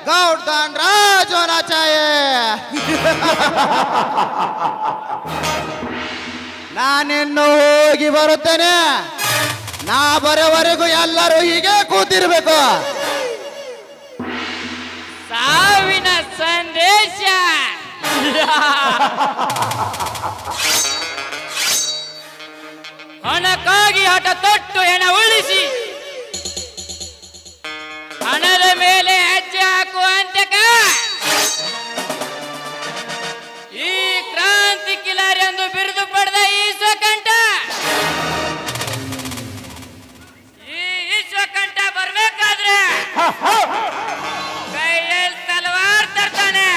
गांव धनराज होना चाहिए. ನಾನಿನ್ನು ಹೋಗಿ ಬರುತ್ತೇನೆ. ನಾ ಬರೋವರೆಗೂ ಎಲ್ಲರೂ ಹೀಗೆ ಕೂತಿರ್ಬೇಕು. ಸಾವಿನ ಸಂದೇಶ. ಹಣಕ್ಕಾಗಿ ಹಠ ತೊಟ್ಟು ಹೆಣ ಉಳಿಸಿ ಹಣದ ಮೇಲೆ ಹೆಜ್ಜೆ ಹಾಕುವ ಅಂತಕ ಈ ಕ್ರಾಂತಿ ಕಿಲಾರಿ ಎಂದು ಬಿರುದು ಪಡೆದ ಈಶ್ವಕಂಠ. ಈ ಈಶ್ವಕಂಠ ಬರ್ಬೇಕಾದ್ರೆ ಕೈಯಲ್ಲಿ ತಲವಾರ್ ತರ್ತಾನೆ.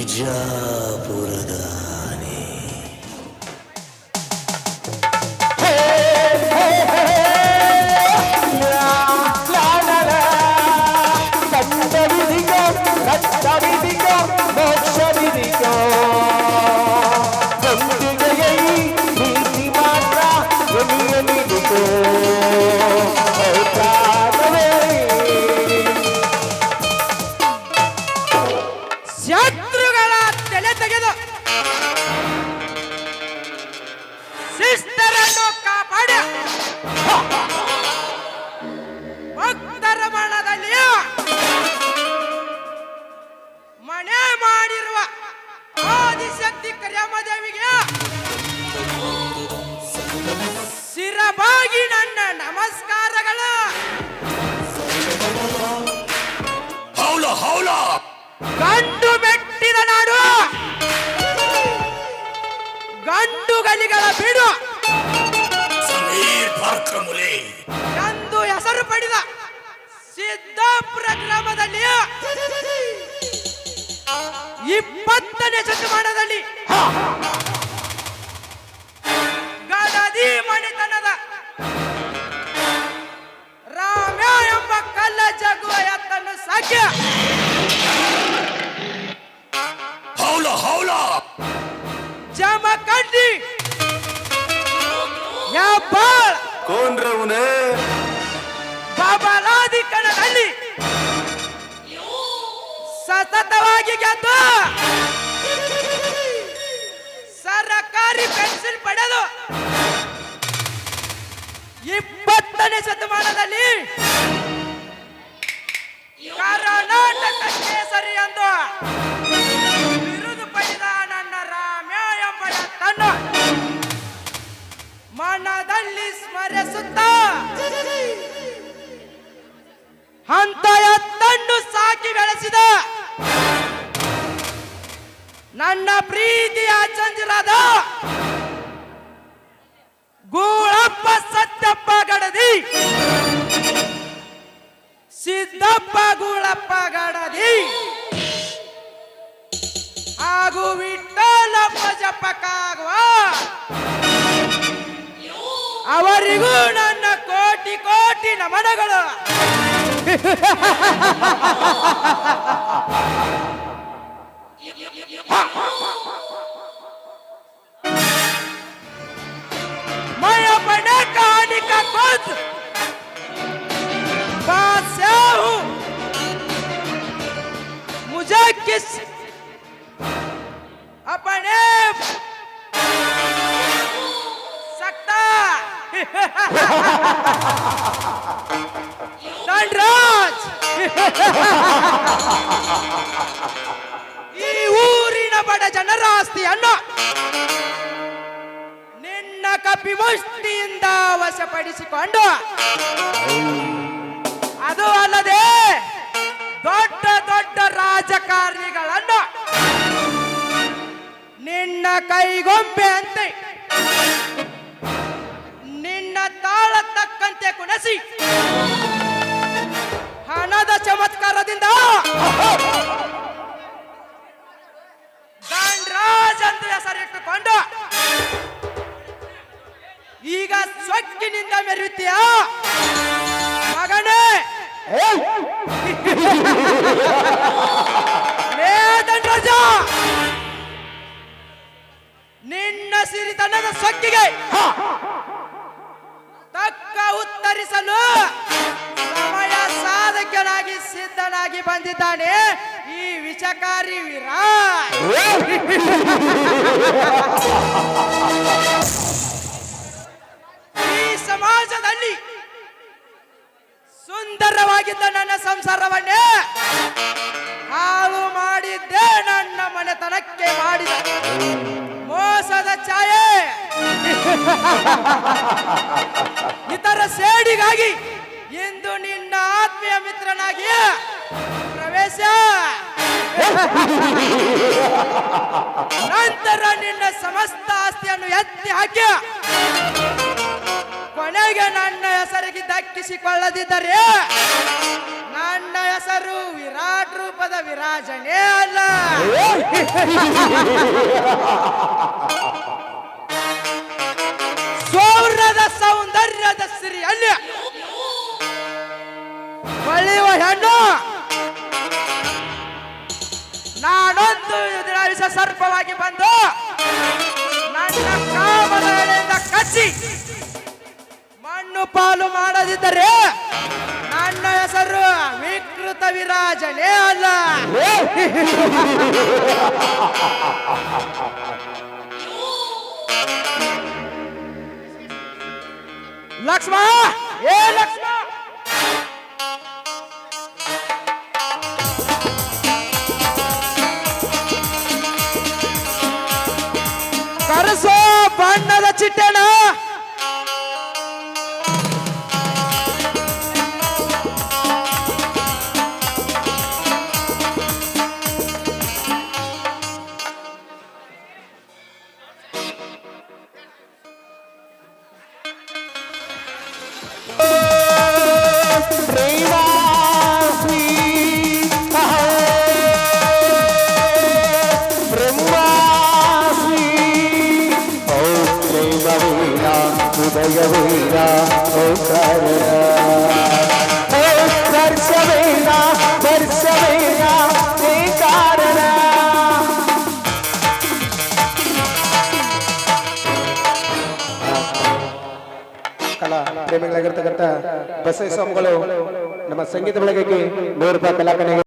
ಬಿಜಾಪುರದ ಶತ್ರುಗಳ ತಲೆ ತೆಗೆದು ಶಿಷ್ಟರನ್ನು ಕಾಪಾಡಿ ಭಕ್ತರ ಮನದಲ್ಲಿ ಮನೆ ಮಾಡಿರುವ ಆದಿಶಕ್ತಿ ಕರ್ಯಾಮದೇವಿಗೆ ಶಿರಬಾಗಿ ನನ್ನ ನಮಸ್ಕಾರಗಳು. ಗಂಡು ಮೆಟ್ಟಿದ ನಾಡು, ಗಂಡುಗಳಿಗಳ ಬಿಡು ಎಂದು ಹೆಸರು ಪಡೆದ ಸಿದ್ದಾಪುರ ಗ್ರಾಮದಲ್ಲಿ 20ನೇ ಶತಮಾನದಲ್ಲಿ ಗಡದಿ ಮಣಿತನದ ರಾಮ ಎಂಬ ಕಲ್ಲ ಜಗುವ ಎತ್ತನ್ನು ಸಾಕ್ಯ ಜಮಖಂಡಿ ಯಾಪಾಳ್ ಬಾಬಾಲಾದಿ ಕಣದಲ್ಲಿ ಸತತವಾಗಿ ಗೆದ್ದು ಸರಕಾರಿ ಪೆನ್ಷನ್ ಪಡೆದು 20ನೇ ಶತಮಾನದಲ್ಲಿ ಕರ್ನಾಟಕ ಕೇಸರಿ ಎಂದು ಬಿರುದು ಪಡೆದ ನನ್ನ ರಾಮ ಎಂಬ ಎತ್ತನ್ನು ಮನದಲ್ಲಿ ಸ್ಮರಿಸುತ್ತ ಅಂತ ಎತ್ತನ್ನು ಸಾಕಿ ಬೆಳೆಸಿದ ನನ್ನ ಪ್ರೀತಿಯ ಚಂದಿರಾದ ಗೂಳಪ್ಪ ಸತ್ಯಪ್ಪ ಗಡದಿ ಸಿದ್ದಪ್ಪ ಗೂಳಪ್ಪ ಗಡದಿ ಹಾಗೂ ವಿಠಲಪ್ಪ ಜಪಕ್ಕಾಗುವ ಅವರಿಗೂ ನನ್ನ ಕೋಟಿ ಕೋಟಿ ನಮನಗಳು. मैं अपने कहानी का खुद बादशाह हूँ, मुझे किस अपने सकता ದಂಡರಾಜ್ ಈ ಊರಿನ ಬಡ ಜನರ ಆಸ್ತಿಯನ್ನು ನಿನ್ನ ಕಪಿಮುಷ್ಟಿಯಿಂದ ವಶಪಡಿಸಿಕೊಂಡು ಅದು ಅಲ್ಲದೆ ದೊಡ್ಡ ದೊಡ್ಡ ರಾಜಕಾರಣಿಗಳನ್ನು ನಿನ್ನ ಕೈಗೊಂಬೆ ಅಂತೆ ನಿನ್ನ ತಾಳ ತಕ್ಕಂತೆ ಕುಣಿಸಿ ಹಣದ ಚಮತ್ಕಾರದಿಂದ ದಂಡರಾಜ್ ಎಂದು ಹೆಸರಿಟ್ಟುಕೊಂಡು ಈಗ ಸೊಕ್ಕಿನಿಂದ ಮೆರೆಯುತ್ತೀಯ ಮಗನೇ. ದಂಡರಾಜ, ನಿನ್ನ ಸಿರಿತನದ ಸೊಕ್ಕಿಗೆ ತಕ್ಕ ಉತ್ತರಿಸಲು ಸಮಯ ಸಾಧಕನಾಗಿ ಸಿದ್ಧನಾಗಿ ಬಂದಿದ್ದಾನೆ ಈ ವಿಷಕಾರಿ ವಿರಾಟ್. ಈ ಸಮಾಜದಲ್ಲಿ ಸುಂದರವಾಗಿದ್ದ ನನ್ನ ಸಂಸಾರವನ್ನೇ ಹಾಳು ಮಾಡಿದ್ದೇ ನನ್ನ ಮನೆತನಕ್ಕೆ ಮಾಡಿದ ಮೋಸದ ಛಾಯೆ. ಇತರ ಸೇಡಿಗಾಗಿ ಇಂದು ನಿನ್ನ ಆತ್ಮೀಯ ಮಿತ್ರನಾಗಿ ಪ್ರವೇಶ, ನಂತರ ನಿನ್ನ ಸಮಸ್ತ ಆಸ್ತಿಯನ್ನು ಎತ್ತಿ ಹಾಕಿ ಕೊನೆಗೆ ನನ್ನ ಹೆಸರಿಗೆ ದಕ್ಕಿಸಿಕೊಳ್ಳದಿದ್ದರೆ ನನ್ನ ಹೆಸರು ವಿರಾಟ್ ರೂಪದ ವಿರಾಜನೇ ಅಲ್ಲ. ಸೌರದ ಸೌಂದರ್ಯದ ಸಿರಿಯಲ್ಲಿ ಹೊಳೆಯುವ ಹೆಣ್ಣು ನಾನೊಂದು ವಿಷ ಸರ್ಪವಾಗಿ ಬಂದು ನನ್ನ ಕಾಮದ ಎಳೆಯಿಂದ ಕಚ್ಚಿ ಮಣ್ಣು ಪಾಲು ಮಾಡದಿದ್ದರೆ ನನ್ನ ಹೆಸರು ವಿಕೃತ ವಿರಾಜನೇ ಅಲ್ಲ. ಲಕ್ಷ್ಮ ಏ ಲಕ್ಷ್ಮ ಕರೆಸೋ ಬಣ್ಣದ ಚಿಟ್ಟೆನ. ಉದಯವೀರ ಓಂಕಾರನ ವರ್ಷವೇನ ವರ್ಷವೇನ ಕಾರಣ. ಕಲಾ ಪ್ರೇಮಿಗಳಾಗಿರ್ತಕ್ಕಂಥ ಬಸವ ಸ್ವಾಮಿಗಳು ನಮ್ಮ ಸಂಗೀತ ಬೆಳಗ್ಗೆ 100 ರೂಪಾಯಿ ಕಲಾಕನೆಗೆ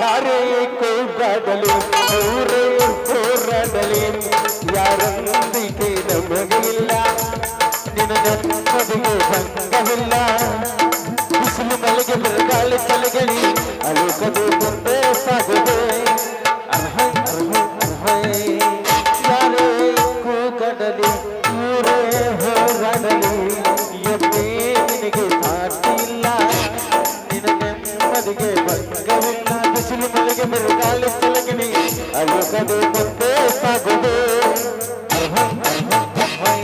ಯಾರೇ ಕೂಗಾಡಲಿ ಊರೇ ಹೋರಾಡಲಿ ಯಾರೊಂದಿಗೆ ನಮಗಿಲ್ಲ ನಿನ್ನ ನೆಮ್ಮದಿಗೆ ಭಂಗವಿಲ್ಲ. ಬಿಸಿಲು ಮಲೆಗೆ ಬಿರುಗಾಳಿ ಚಳಿಗಳಿ ಅಲುಕದು ಮುಂದೆ ಸಾಗುದೆ ಅರ್ಹೈ ಅರ್ಹೈ ಅರ್ಹೈ. ಯಾರೇ ಕೂಗಾಡಲಿ ಊರೇ ಹೋರಾಡಲಿ ಎಮ್ಮೆ ನಿನಗೆ ಸಾಟಿಲ್ಲ ನಿನ್ನ ನೆಮ್ಮದಿಗೆ ಭಂಗವಿಲ್ಲ. ಬಿಸಿಲು ಮಳೆಗೆ ಬಿರುಗಾಳಿ ಚಲಗಿನಿ ಅಲುಕದು ಮುಂದೆ ಸಾಗುದು ಅರ್ಹೈ ಅರ್ಹೈ ಅರ್ಹೈ.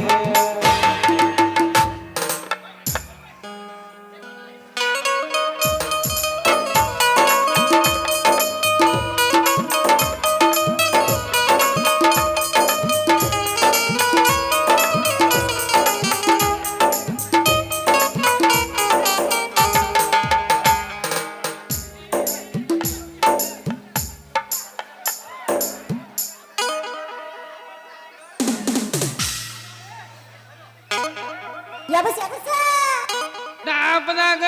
여보세요, 여보세요. ನಾಪದಾಗ